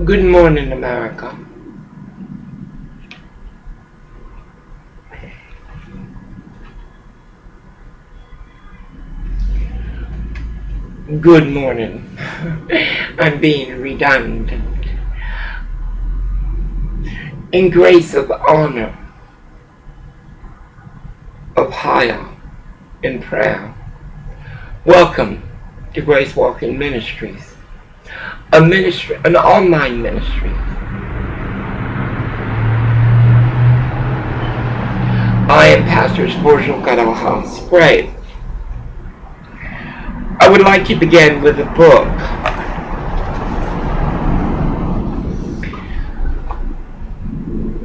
Good morning, America. Good morning. I'm being redundant. In grace of honor, of higher, in prayer. Welcome to Grace Walking Ministries, a ministry, an online ministry. I am Pastor Borgio Caraja Spray. I would like to begin with a book.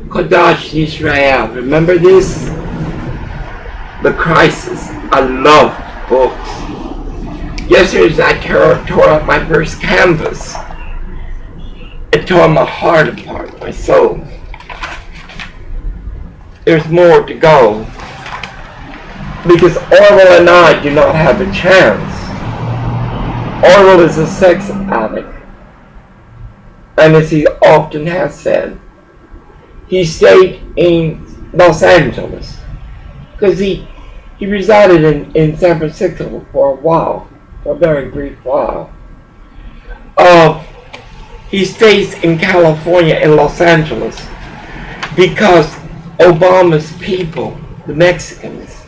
Kodash Israel. Remember this? The Crisis. I love books. Yesterday I tore up my first canvas. It tore my heart apart, my soul. There's more to go. Because Orwell and I do not have a chance. Orwell is a sex addict. And as he often has said, he stayed in Los Angeles. Because he resided in San Francisco for a while. For a very brief while. He stays in California, in Los Angeles. Because Obama's people, the Mexicans,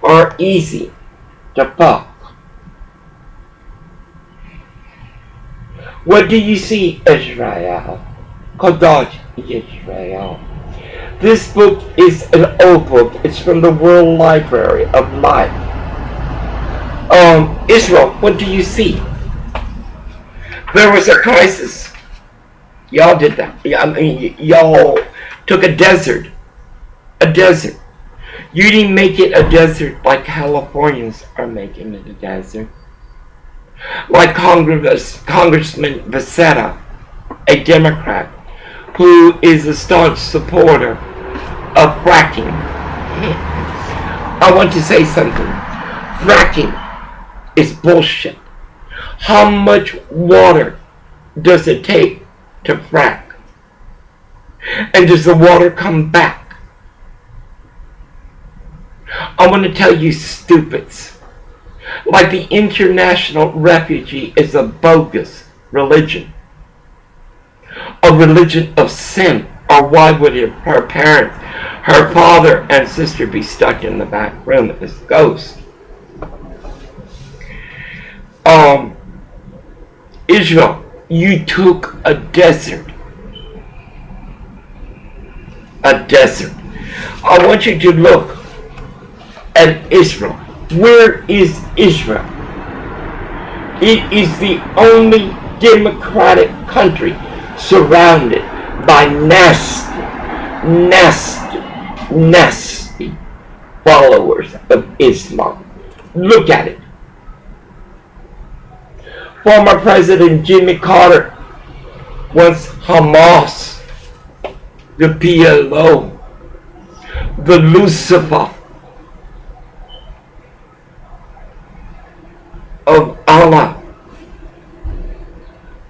are easy to fuck. What do you see, Israel? Kodash Israel. This book is an old book. It's from the World Library of Life. Israel, what do you see? There was a crisis. Y'all did that. Y'all took a desert. A desert. You didn't make it a desert like Californians are making it a desert. Like Congressman Becerra, a Democrat, who is a staunch supporter of fracking. I want to say something. Fracking is bullshit. How much water does it take to frack? And does the water come back? I want to tell you stupids. Like the international refugee is a bogus religion. A religion of sin. Or why would her parents, her father and sister be stuck in the back room as ghosts? Israel, you took a desert. A desert. I want you to look at Israel. Where is Israel? It is the only democratic country surrounded by nasty followers of Islam. Look at it. Former President Jimmy Carter was Hamas, the PLO, the Lucifer of Allah.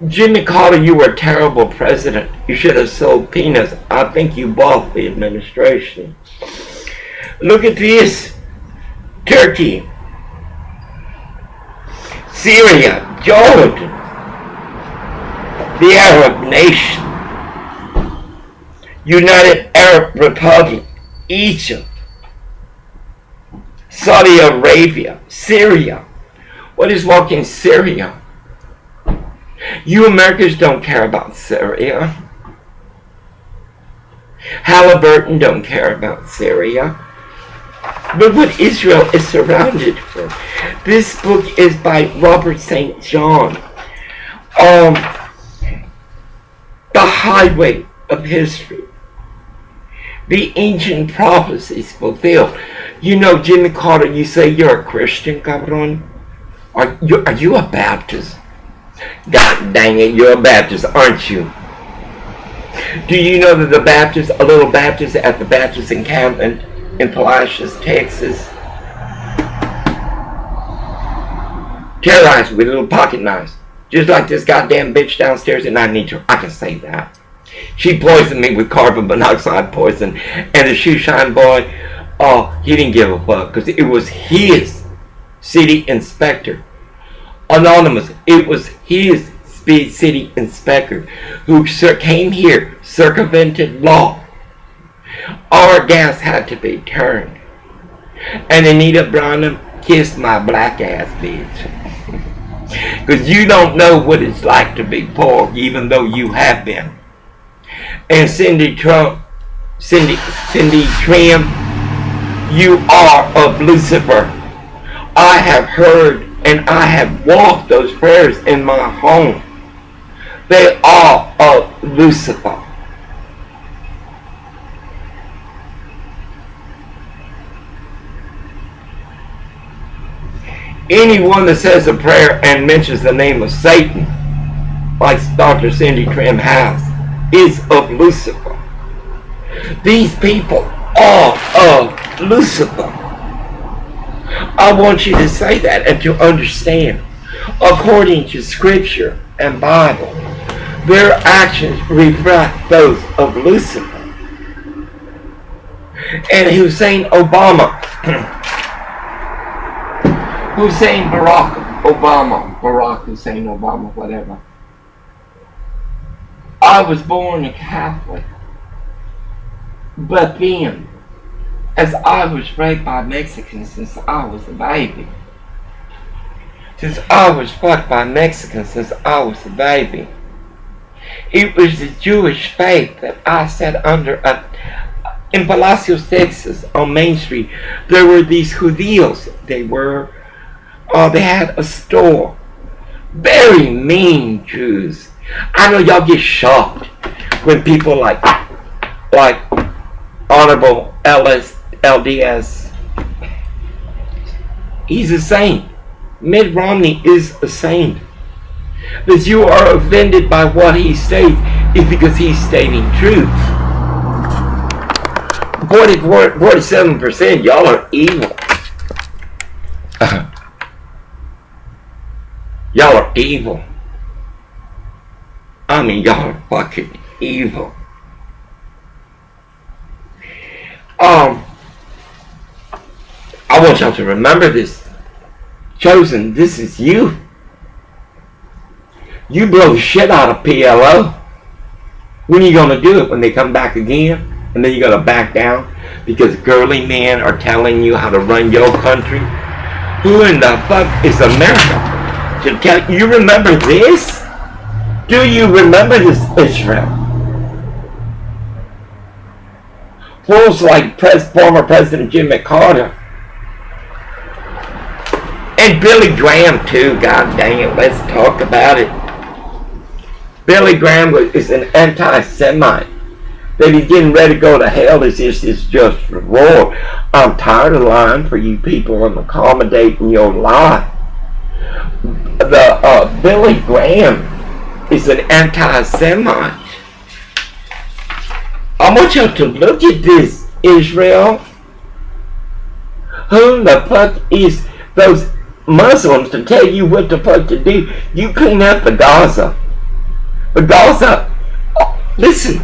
Jimmy Carter, you were a terrible president. You should have sold peanuts. I think you bought the administration. Look at this. Turkey, Syria, Jordan, the Arab nation, United Arab Republic, Egypt, Saudi Arabia, Syria. What is walking Syria? You Americans don't care about Syria. Halliburton don't care about Syria. But what Israel is surrounded with. This book is by Robert St. John. The Highway of History. The ancient prophecies fulfilled. You know, Jimmy Carter, you say you're a Christian, cabron? Are you a Baptist? God dang it, you're a Baptist, aren't you? Do you know that the Baptist, a little Baptist at the Baptist encampment in Palacios, Texas, terrorized with little pocket knives, Just like this goddamn bitch downstairs, and I can say that. She poisoned me with carbon monoxide poison, and the shoe shine boy, oh, he didn't give a fuck, because it was his city inspector. Anonymous, it was his city inspector who came here, circumvented law. Our gas had to be turned. And Anita Branham kissed my black ass, bitch. Because you don't know what it's like to be poor, even though you have been. And Cindy Trim, you are of Lucifer. I have heard and I have walked those prayers in my home. They are of Lucifer. Anyone that says a prayer and mentions the name of Satan, like Dr. Cindy Trim has, is of Lucifer. These people are of Lucifer. I want you to say that and to understand, according to Scripture and Bible, their actions reflect those of Lucifer. And Hussein Obama, Barack Hussein Obama, whatever. I was born a Catholic, but then, as I was raped by Mexicans since I was a baby, since I was fucked by Mexicans since I was a baby, it was the Jewish faith that I sat under. In Palacios, Texas, on Main Street, there were these Judíos. They had a store. Very mean Jews. I know y'all get shocked when people like Honorable LDS. He's a saint. Mitt Romney is a saint. That you are offended by what he states is because he's stating truth. 47%, y'all are evil. Y'all are evil. I mean, y'all are fucking evil. I want y'all to remember this. Chosen, this is you. You blow shit out of PLO. When are you going to do it? When they come back again? And then you're going to back down? Because girly men are telling you how to run your country? Who in the fuck is America? You remember this? Do you remember this, Israel? Fools like former President Jimmy Carter. And Billy Graham too, god dang it, let's talk about it. Billy Graham is an anti-Semite. That he's getting ready to go to hell is just a roar. I'm tired of lying for you people and accommodating your lie. Billy Graham is an anti-Semite. I want you to look at this, Israel. Who the fuck is those Muslims to tell you what the fuck to do? You clean up the Gaza. The Gaza. Oh, listen,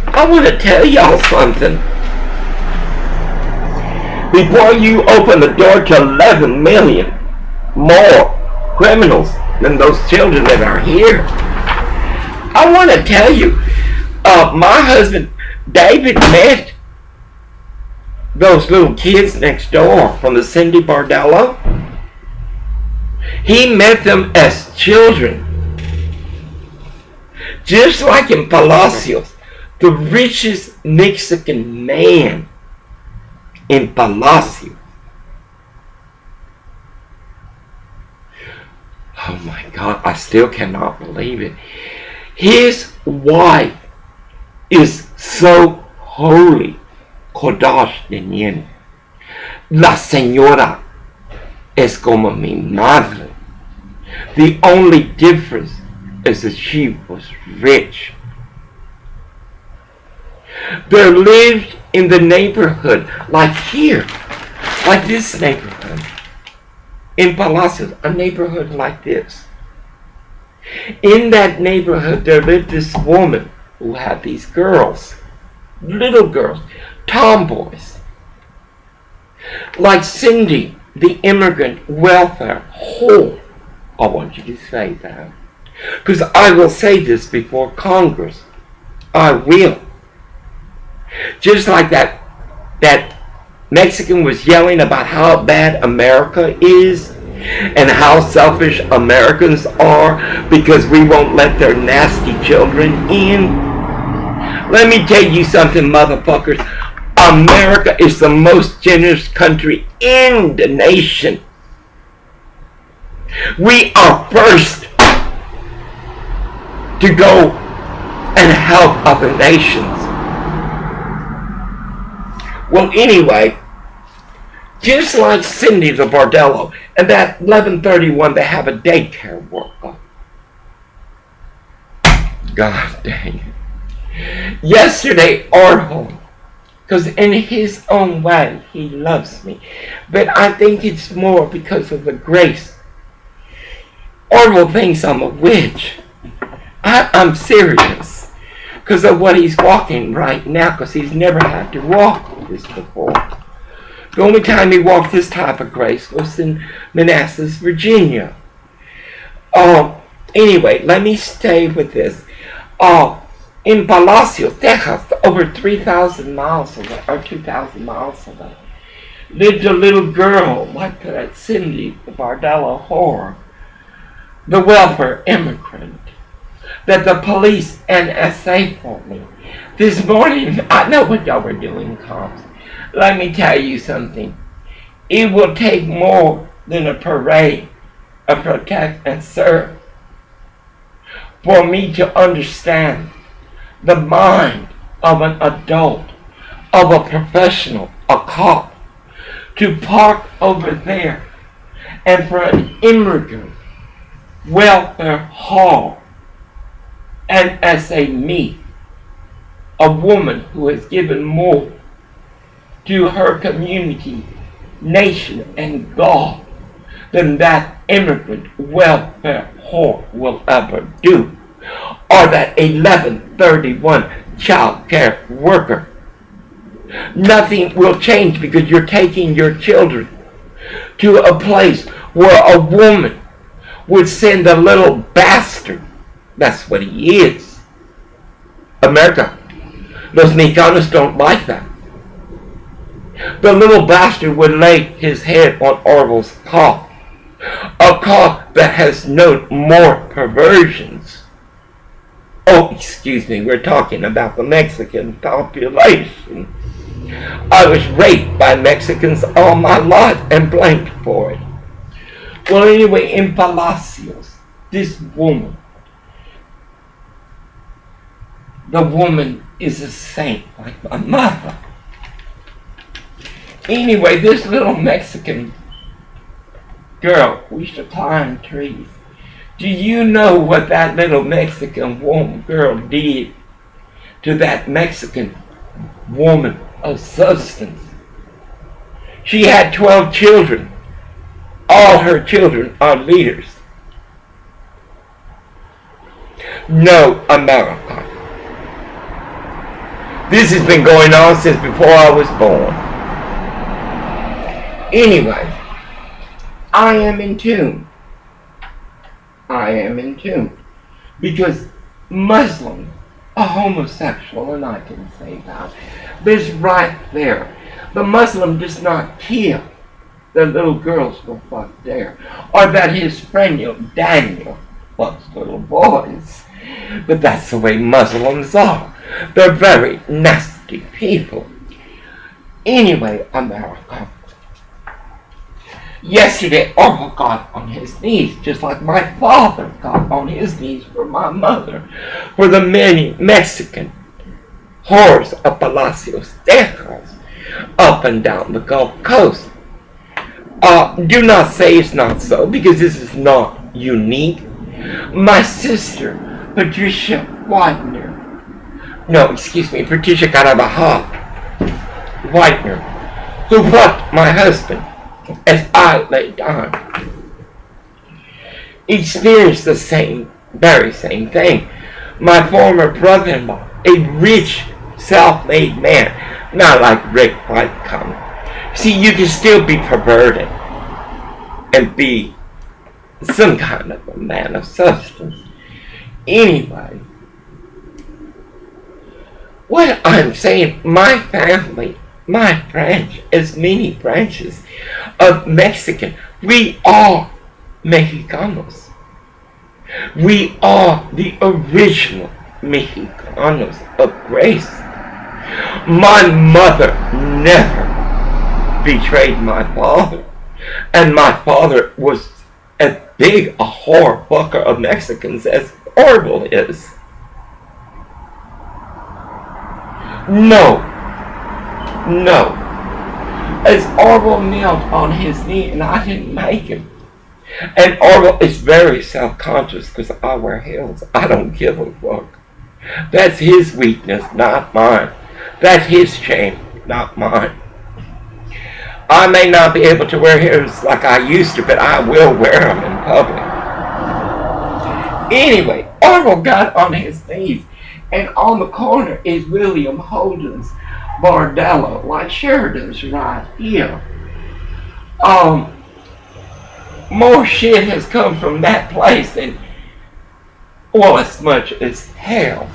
I want to tell y'all something. Before you open the door to 11 million more criminals than those children that are here, I want to tell you, my husband David met those little kids next door from the Cindy Bardello. He met them as children. Just like in Palacios, the richest Mexican man in Palacios. Oh my God, I still cannot believe it. His wife is so holy. Kodash Denien. La señora es como mi madre. The only difference is that she was rich. There lived in the neighborhood, like here, like this neighborhood, in Palacios, a neighborhood like this. In that neighborhood, there lived this woman who had these girls, little girls, tomboys, like Cindy, the immigrant welfare whore. I want you to say that. Because I will say this before Congress. I will. Just like that Mexican was yelling about how bad America is and how selfish Americans are because we won't let their nasty children in. Let me tell you something, motherfuckers. America is the most generous country in the nation. We are first to go and help other nations. Well, anyway, just like Cindy the Bordello, and that 1131, they have a daycare worker. God dang it. Yesterday, Orville, because in his own way, he loves me. But I think it's more because of the grace. Orville thinks I'm a witch. I'm serious. Because of what he's walking right now, because he's never had to walk this before. The only time he walked this type of grace was in Manassas, Virginia. Anyway, let me stay with this. In Palacios, Texas, over 3,000 miles away, or 2,000 miles away, lived a little girl like that Cindy, the Bardello whore, the welfare immigrant, that the police NSA for me. This morning, I know what y'all were doing, cops. Let me tell you something. It will take more than a parade of protect and serve for me to understand the mind of an adult, of a professional, a cop, to park over there and for an immigrant welfare hall and as me, a woman who has given more to her community, nation, and God than that immigrant welfare whore will ever do, or that 1131 child care worker. Nothing will change because you're taking your children to a place where a woman would send a little bastard. That's what he is. America. Los Mexicanos don't like that. The little bastard would lay his head on Orville's cock. A cock that has no more perversions. Oh, excuse me, we're talking about the Mexican population. I was raped by Mexicans all my life and blamed for it. Well, anyway, in Palacios, this woman, the woman is a saint like my mother. Anyway, this little Mexican girl, we used to climb trees. Do you know what that little Mexican woman girl did to that Mexican woman of substance? She had 12 children. All her children are leaders. No, America. This has been going on since before I was born. Anyway, I am in tune. I am in tune. Because Muslim, a homosexual, and I can say that, is right there. The Muslim does not kill. The little girls go fuck there. Or that his friend, Daniel, fucks little boys. But that's the way Muslims are. They're very nasty people. Anyway, America. Yesterday, Orville got on his knees, just like my father got on his knees for my mother, for the many Mexican whores of Palacios, Texas, up and down the Gulf Coast. Do not say it's not so, because this is not unique. My sister, Patricia Carabajal Whitener, who fucked my husband as I lay down, experienced the same Very same thing. My former brother-in-law, a rich, self-made man, not like Rick Whitecomb. See, you can still be perverted and be some kind of a man of substance. Anyway, what I'm saying, my family, my branch, as many branches of Mexican, we are Mexicanos. We are the original Mexicanos of grace. My mother never betrayed my father, and my father was as big a whore fucker of Mexicans as Orville is. No. As Orville knelt on his knee, and I didn't make him. And Orville is very self-conscious because I wear heels. I don't give a fuck. That's his weakness, not mine. That's his shame, not mine. I may not be able to wear heels like I used to, but I will wear them in public. Anyway, Orville got on his knees, and on the corner is William Holden's Bordello, like Sheridan's right here. More shit has come from that place than, well, as much as hell.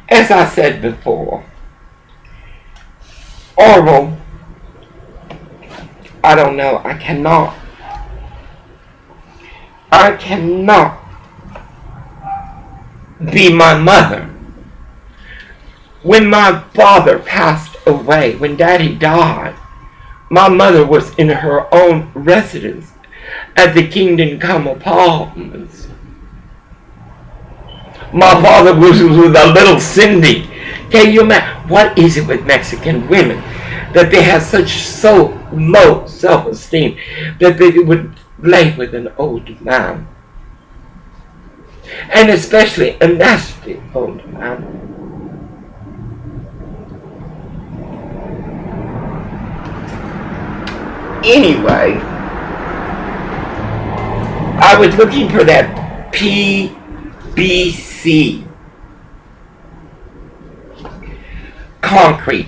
As I said before, Orville, I don't know, I cannot be my mother. When my father passed away, when Daddy died, my mother was in her own residence at the Kingdom Come Apartments. My father was with a little Cindy. Can you imagine? What is it with Mexican women that they have such so low self-esteem that they would lay with an old man? And especially a nasty old man. Anyway, I was looking for that PBC. Concrete.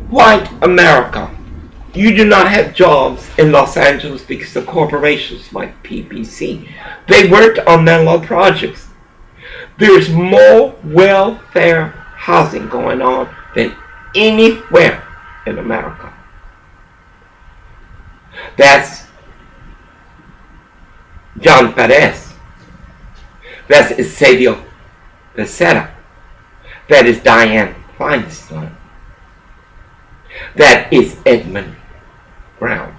White America. You do not have jobs in Los Angeles because of corporations like PBC. They worked on Menlo projects. There's more welfare housing going on than anywhere in America. That's John Perez. That's Eusebio Becerra. That is Diane Feinstein. That is Edmund Brown.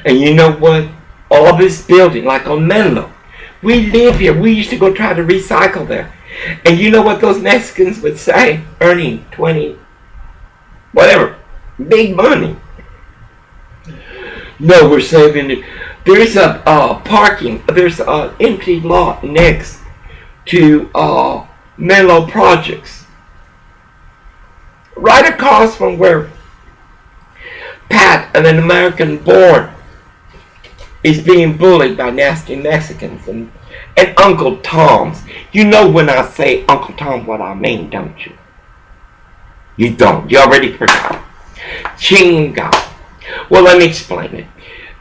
And you know what? All this building, like on Menlo, we live here. We used to go try to recycle there. And you know what those Mexicans would say? Earning 20, whatever, big money. No, we're saving it. There's a parking, there's an empty lot next to Menlo Projects. Right across from where Pat, an American born, is being bullied by nasty Mexicans and Uncle Tom's. You know when I say Uncle Tom what I mean, don't you? You don't. You already forgot. Chinga. Well, let me explain it.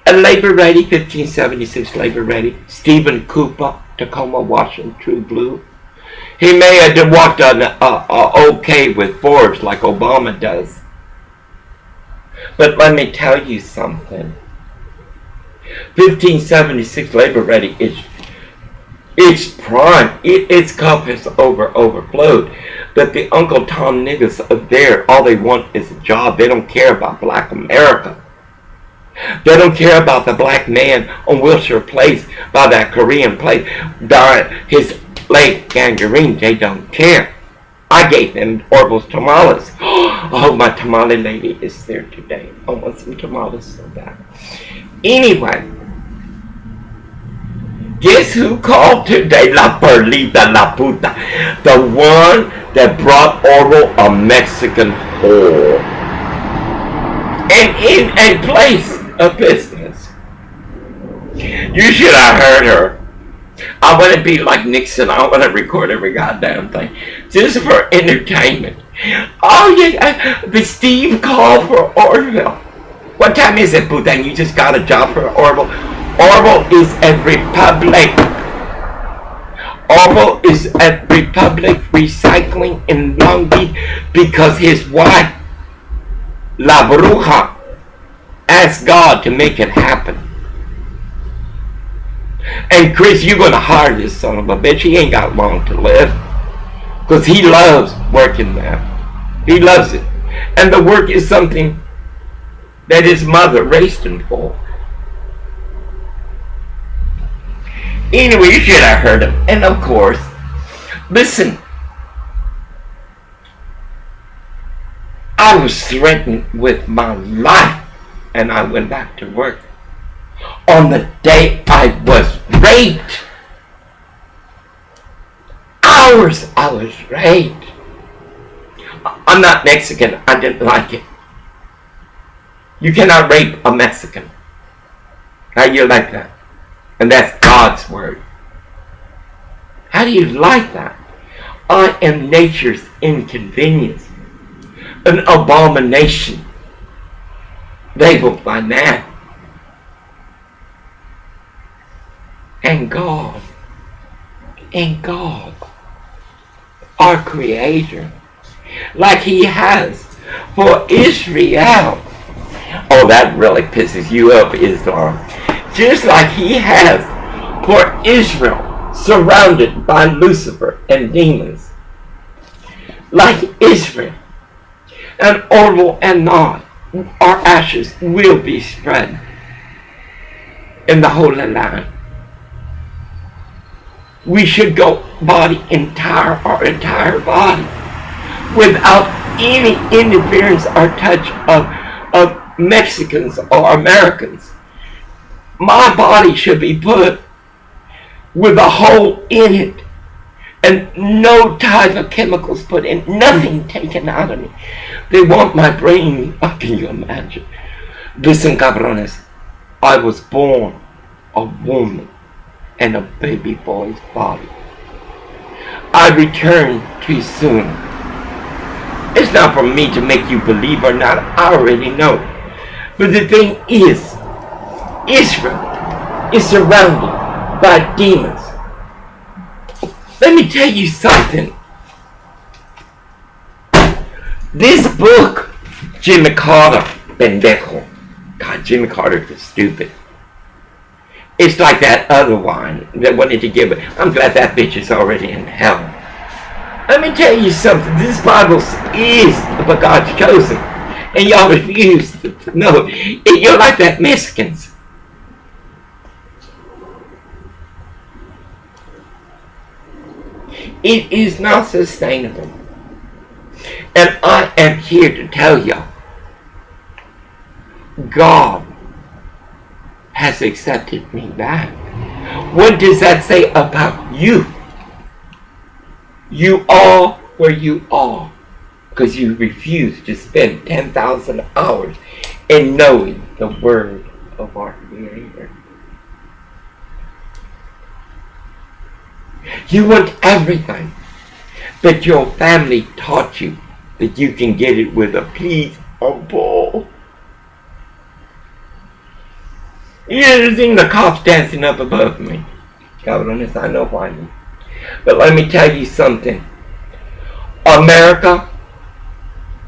A Labor Ready, 1576 Labor Ready, Stephen Cooper, Tacoma, Washington, True Blue. He may have walked on okay with Forbes like Obama does. But let me tell you something. 1576 Labor Ready is prime. Its cup has overflowed. But the Uncle Tom niggas up there, all they want is a job. They don't care about black America. They don't care about the black man on Wilshire Place by that Korean place. His leg gangrene, they don't care. I gave them Orville's tamales. I hope my tamale lady is there today. I want some tamales so bad. Anyway, guess who called today? La Perlita La Puta. The one that brought Orville a Mexican whore. And in a place of business. You should have heard her. I want to be like Nixon. I want to record every goddamn thing. Just for entertainment. Oh, yeah. But Steve called for Orville. What time is it, Boudin? You just got a job for Orville. Orville is a republic. Orville is a republic recycling in Long Beach because his wife, La Bruja, asked God to make it happen. And Chris, you're going to hire this son of a bitch. He ain't got long to live. Because he loves working there. He loves it. And the work is something that his mother raised him for. Anyway, you should have heard him. And of course, listen. I was threatened with my life. And I went back to work. On the day I was raped. Hours I was raped. I'm not Mexican. I didn't like it. You cannot rape a Mexican. How do you like that? And that's God's word. How do you like that? I am nature's inconvenience. An abomination. Labeled by man. And God, our Creator, like He has for Israel. Oh, that really pisses you up, Islam. Just like He has for Israel, surrounded by Lucifer and demons. Like Israel, and Orville and Nod, our ashes will be spread in the Holy Land. We should go our entire body, without any interference or touch of Mexicans or Americans. My body should be put with a hole in it, and no type of chemicals put in, nothing taken out of me. They want my brain. How can you imagine? Listen, cabrones, I was born a woman and a baby boy's body. I returned too soon. It's not for me to make you believe or not. I already know. But the thing is, Israel is surrounded by demons. Let me tell you something. This book, Jimmy Carter, pendejo. God, Jimmy Carter is stupid. It's like that other one that wanted to give it. I'm glad that bitch is already in hell. Let me tell you something. This Bible is for God's chosen. And y'all refuse to know. You're like that Mexicans. It is not sustainable. And I am here to tell y'all, God has accepted me back. What does that say about you? You are where you are because you refuse to spend 10,000 hours in knowing the word of our Creator. You want everything, but your family taught you that you can get it with a piece of bull. You ever seen the cops dancing up above me? Cabrones, I know why. But let me tell you something. America,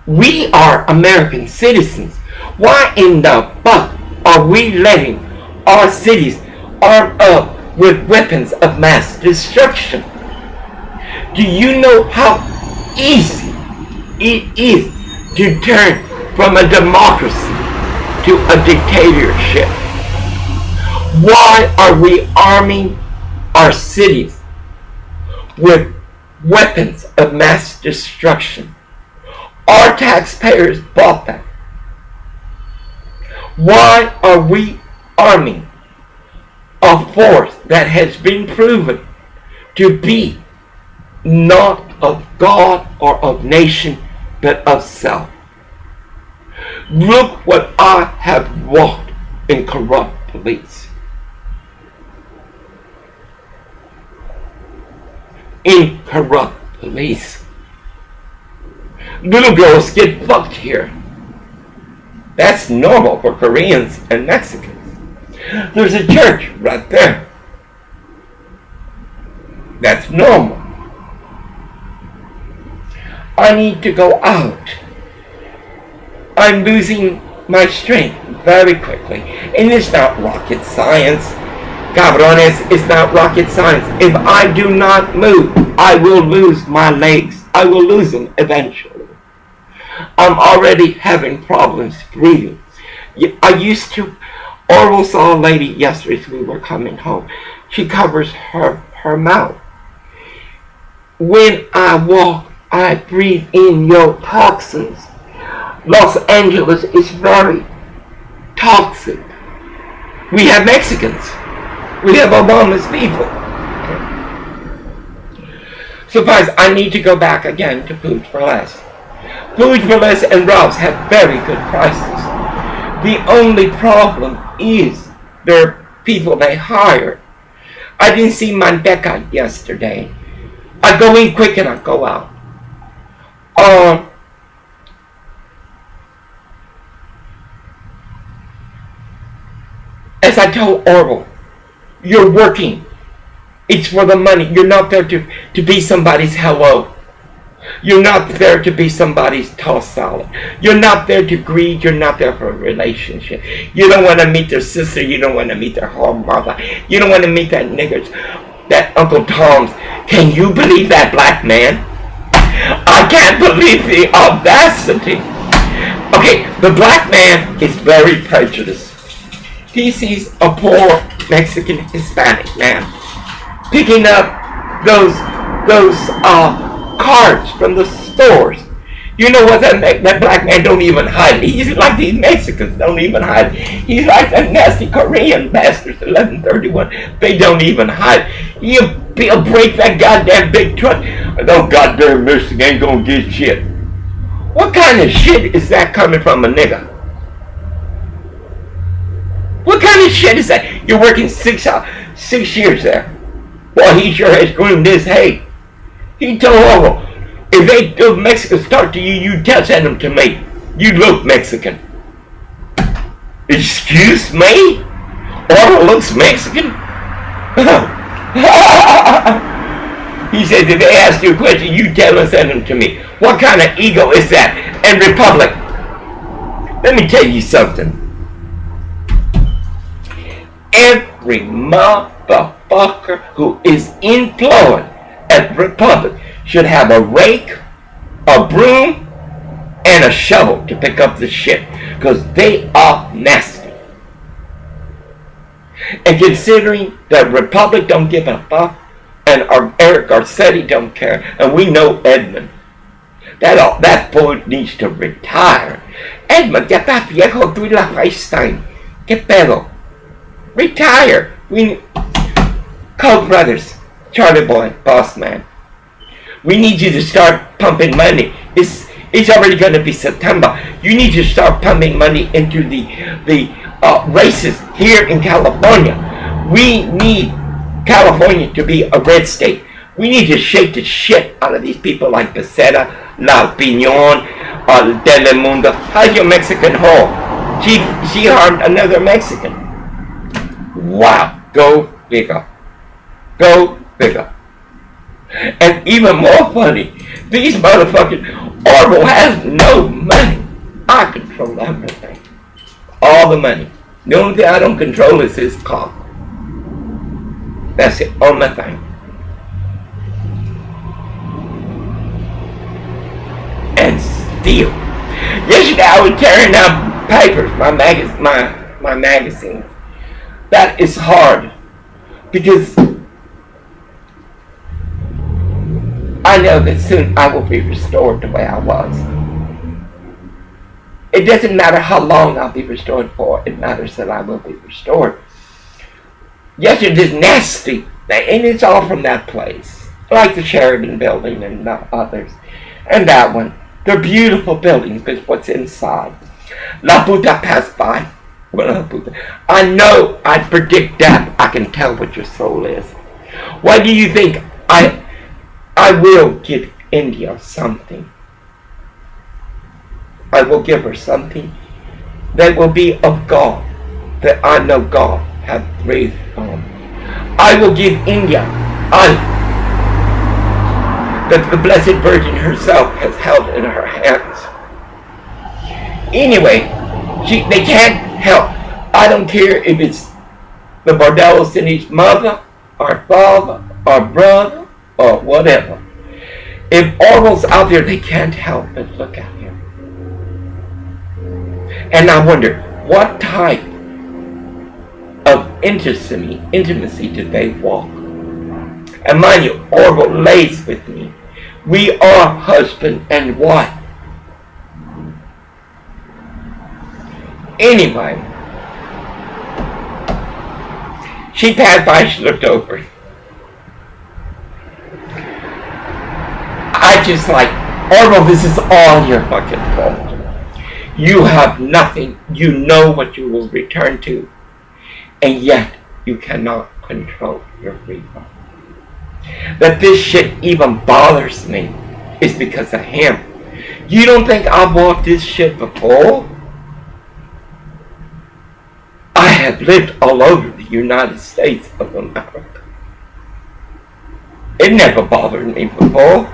we are American citizens. Why in the fuck are we letting our cities arm up with weapons of mass destruction? Do you know how easy it is to turn from a democracy to a dictatorship? Why are we arming our cities with weapons of mass destruction? Our taxpayers bought that. Why are we arming a force that has been proven to be not of God or of nation, but of self? Look what I have walked in corrupt police. In corrupt police. Little girls get fucked here. That's normal for Koreans and Mexicans. There's a church right there. That's normal. I need to go out. I'm losing my strength very quickly. And it's not rocket science. Cabrones, it's not rocket science. If I do not move, I will lose my legs. I will lose them eventually. I'm already having problems breathing. I used to, Orville saw a lady yesterday as we were coming home. She covers her mouth. When I walk, I breathe in your toxins. Los Angeles is very toxic. We have Mexicans. We have Obama's people. Suffice, I need to go back again to Food for Less. Food for Less and Rob's have very good prices. The only problem is their people they hire. I didn't see Manteca yesterday. I go in quick and I go out. As I told Orville, you're working. It's for the money. You're not there to be somebody's hello. You're not there to be somebody's tossed salad. You're not there to greed. You're not there for a relationship. You don't want to meet their sister. You don't want to meet their whole mother. You don't want to meet that niggers, that Uncle Tom's. Can you believe that black man? I can't believe the audacity. Okay, the black man is very prejudiced. He sees a poor Mexican Hispanic man picking up those cards from the stores. You know what, that black man don't even hide. He's like these Mexicans don't even hide. He's like that nasty Korean bastards, 1131. They don't even hide. He'll break that goddamn big truck. No goddamn Mexican ain't gonna get shit. What kind of shit is that coming from a nigga? What kind of shit is that? You're working 6 years there. Well, he sure has groomed his hay. He told Orville, if those Mexicans talk to you, you send them to me. You look Mexican. Excuse me? Orville looks Mexican? He says, if they ask you a question, you tell them, send them to me. What kind of ego is that? And Republic, let me tell you something. Every motherfucker who is employed at Republic should have a rake, a broom, and a shovel to pick up the shit, because they are nasty. And considering that Republic don't give a fuck, and Eric Garcetti don't care, and we know Edmund, that boy needs to retire. Edmund, ya estás viejo, tú y la FaceTime. ¿Qué pedo? Retire. Koch brothers, Charlie Boy, Boss Man. We need you to start pumping money. It's already going to be September. You need to start pumping money into the races here in California. We need California to be a red state. We need to shake the shit out of these people like Becerra, La Opinion, Telemundo. How's your Mexican whore? She harmed another Mexican. Wow, go bigger. Go bigger. And even more funny, these motherfuckers, Orville has no money. I control everything. All the money. The only thing I don't control is his cock. That's the only thing. And still, yesterday I was tearing up papers, my magazine. That is hard because I know that soon I will be restored the way I was. It doesn't matter how long I'll be restored for. It matters that I will be restored. Yes, it is nasty, and it's all from that place. Like the Sheridan building and others. And that one. They're beautiful buildings, but what's inside. La puta passed by. Well, I know I predict death. I can tell what your soul is. Why do you think I will give India something? I will give her something that will be of God, that I know God hath breathed on. I will give India that the Blessed Virgin herself has held in her hands. Anyway, they can't help. I don't care if it's the Bordello City's mother, or father, or brother, or whatever. If Orwell's out there, they can't help but look at him. And I wonder, what type of intimacy did they walk? And mind you, Orwell lays with me. We are husband and wife. Anyway, she passed by, she looked over. I just like, Orwell, this is all your fucking fault. You have nothing. You know what you will return to. And yet, you cannot control your free will. That this shit even bothers me is because of him. You don't think I've walked this shit before? I have lived all over the United States of America. It never bothered me before.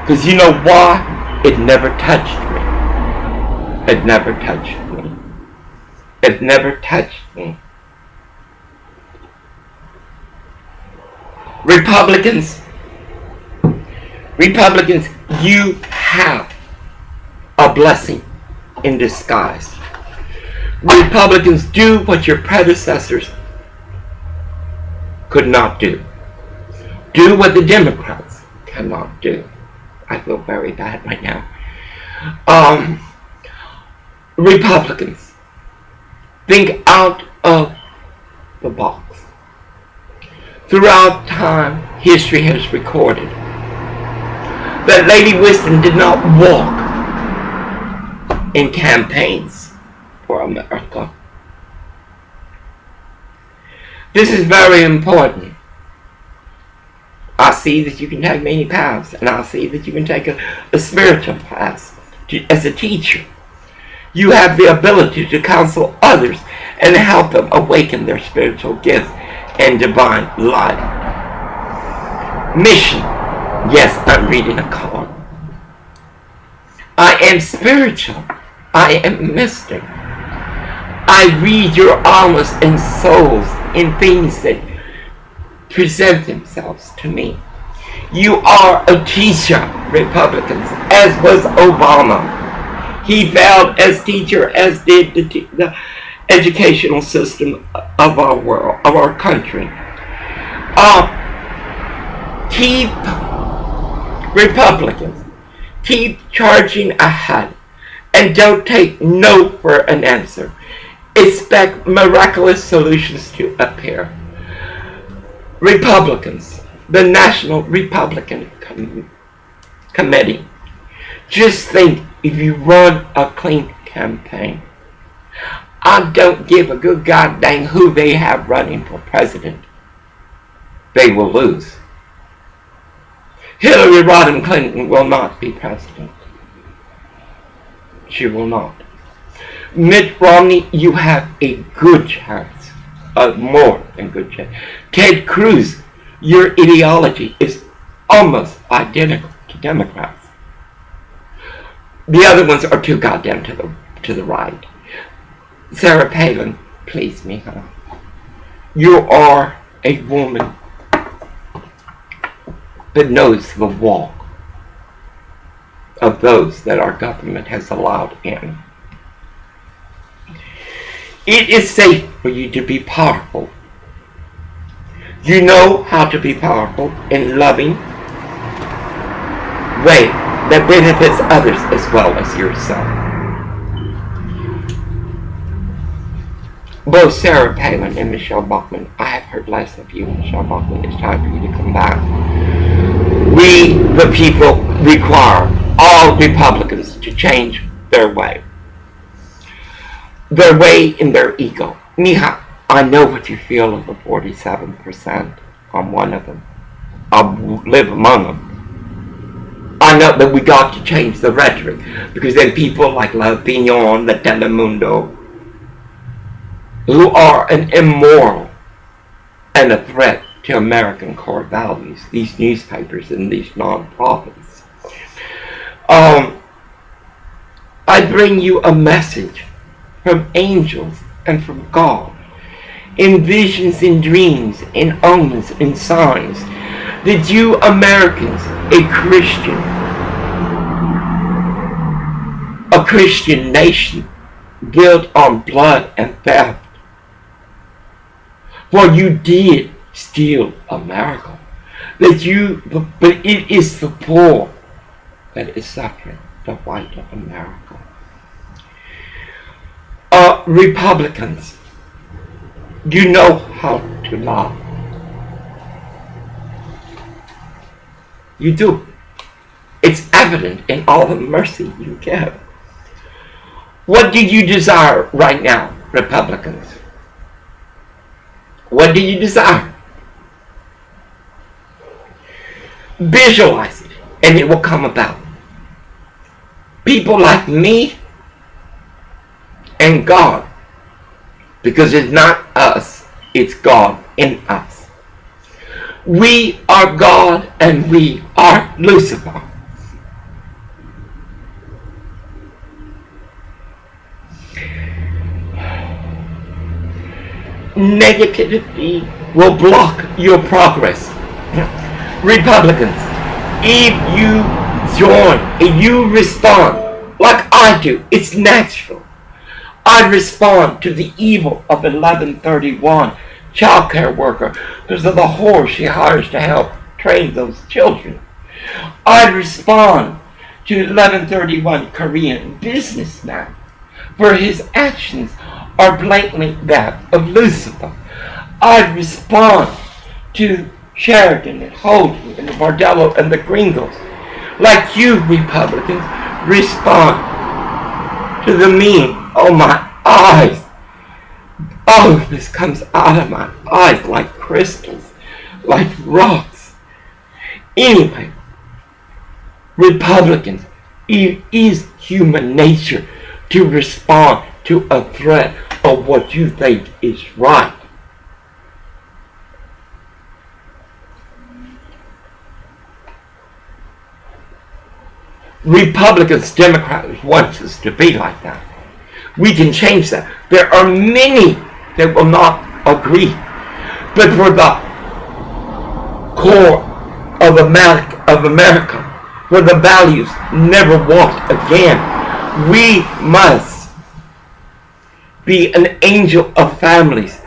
Because you know why? It never touched me. It never touched me. It never touched me. Republicans, you have a blessing in disguise. Republicans, do what your predecessors could not do. Do what the Democrats cannot do. I feel very bad right now. Republicans, think out of the box. Throughout time, history has recorded that Lady Wisdom did not walk in campaigns for America. This is very important. I see that you can take many paths, and I see that you can take a spiritual path as a teacher. You have the ability to counsel others and help them awaken their spiritual gifts and divine life. Mission. Yes, I'm reading a card. I am spiritual. I am mystic. I read your almas and souls in things that present themselves to me. You are a teacher, Republicans, as was Obama. He failed as teacher, as did the educational system of our world, of our country. Keep Republicans, keep charging ahead, and don't take no for an answer. Expect miraculous solutions to appear. Republicans, the National Republican Committee, just think, if you run a clean campaign, I don't give a good goddamn who they have running for president. They will lose. Hillary Rodham Clinton will not be president. She will not. Mitt Romney, you have a good chance. A more than good chance. Ted Cruz, your ideology is almost identical to Democrats. The other ones are too goddamn to the right. Sarah Palin, please me, huh? You are a woman that knows the walk of those that our government has allowed in. It is safe for you to be powerful. You know how to be powerful in loving way that benefits others as well as yourself. Both Sarah Palin and Michelle Bachmann, I have heard less of you, Michelle Bachmann. It's time for you to come back. We, the people, require all Republicans to change their way. their way in their ego. Mija, I know what you feel of the 47%. I'm one of them. I live among them. I know that we got to change the rhetoric, because then people like La Opinion, the Telemundo, who are an immoral and a threat to American core values, these newspapers and these non-profits. I bring you a message from angels and from God, in visions, in dreams, in omens, in signs, that you Americans, a Christian nation built on blood and theft, for you did steal America. But it is the poor that is suffering the white of America. Republicans, you know how to lie. You do. It's evident in all the mercy you give. What do you desire right now, Republicans? What do you desire? Visualize it, and it will come about. People like me and God, because it's not us, it's God in us. We are God and we are Lucifer. Negativity will block your progress. Republicans, if you join, if you respond like I do, it's natural. I respond to the evil of 1131 child care worker because of the whore she hires to help train those children. I respond to 1131 Korean businessman for his actions are blatantly that of Lucifer. I respond to Sheridan and Holden and Bardello and the Gringos. Like you Republicans, respond to the meme. Oh, my eyes. Oh, this comes out of my eyes like crystals, like rocks. Anyway, Republicans, it is human nature to respond to a threat of what you think is right. Republicans, Democrats want us to be like that. We can change that. There are many that will not agree. But for the core of America, where the values never walked again, we must be an angel of families,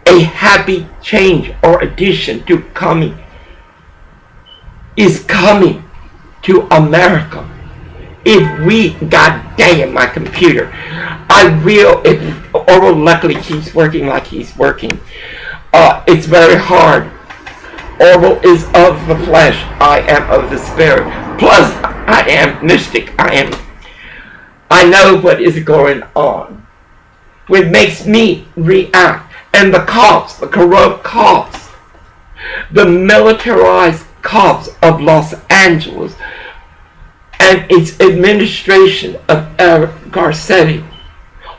a happy change or addition to coming is coming to America. If we, god damn my computer, I will, if Orwell luckily keeps working like he's working, it's very hard. Orwell is of the flesh, I am of the spirit. Plus, I am mystic, I know what is going on, which makes me react. And the cops, the corrupt cops, the militarized cops of Los Angeles, and its administration of Eric Garcetti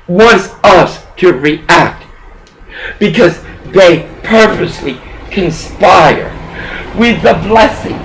wants us to react because they purposely conspire with the blessing